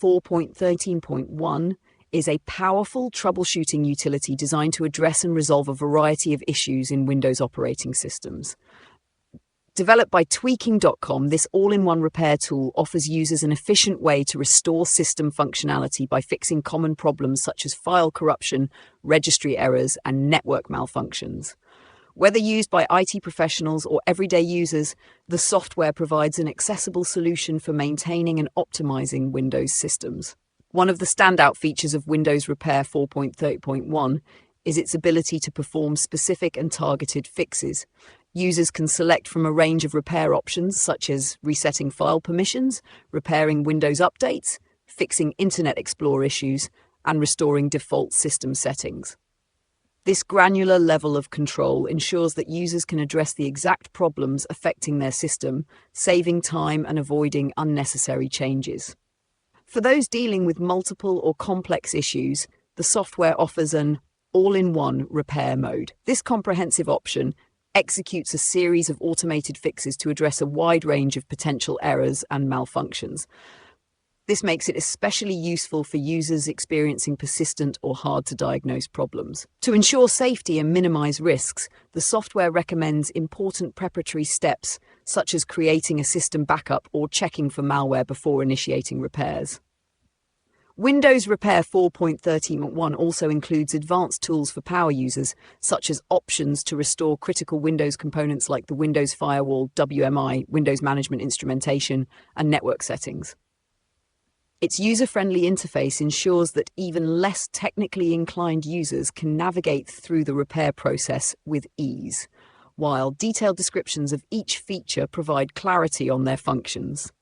4.13.1 is a powerful troubleshooting utility designed to address and resolve a variety of issues in Windows operating systems. Developed by Tweaking.com, this all-in-one repair tool offers users an efficient way to restore system functionality by fixing common problems such as file corruption, registry errors, and network malfunctions. Whether used by IT professionals or everyday users, the software provides an accessible solution for maintaining and optimizing Windows systems. One of the standout features of Windows Repair 4.30.1 is its ability to perform specific and targeted fixes. Users can select from a range of repair options such as resetting file permissions, repairing Windows updates, fixing Internet Explorer issues, and restoring default system settings. This granular level of control ensures that users can address the exact problems affecting their system, saving time and avoiding unnecessary changes. For those dealing with multiple or complex issues, the software offers an all-in-one repair mode. This comprehensive option executes a series of automated fixes to address a wide range of potential errors and malfunctions. This makes it especially useful for users experiencing persistent or hard-to-diagnose problems. To ensure safety and minimize risks, the software recommends important preparatory steps, such as creating a system backup or checking for malware before initiating repairs. Windows Repair 4.13.1 also includes advanced tools for power users, such as options to restore critical Windows components like the Windows Firewall, WMI, Windows Management Instrumentation, and network settings. Its user-friendly interface ensures that even less technically inclined users can navigate through the repair process with ease, while detailed descriptions of each feature provide clarity on their functions.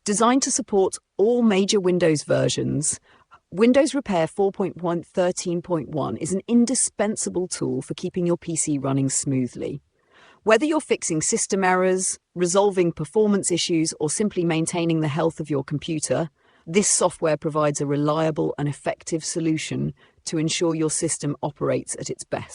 Designed to support all major Windows versions, Windows Repair 4.13.1 is an indispensable tool for keeping your PC running smoothly. Whether you're fixing system errors, resolving performance issues, or simply maintaining the health of your computer, this software provides a reliable and effective solution to ensure your system operates at its best.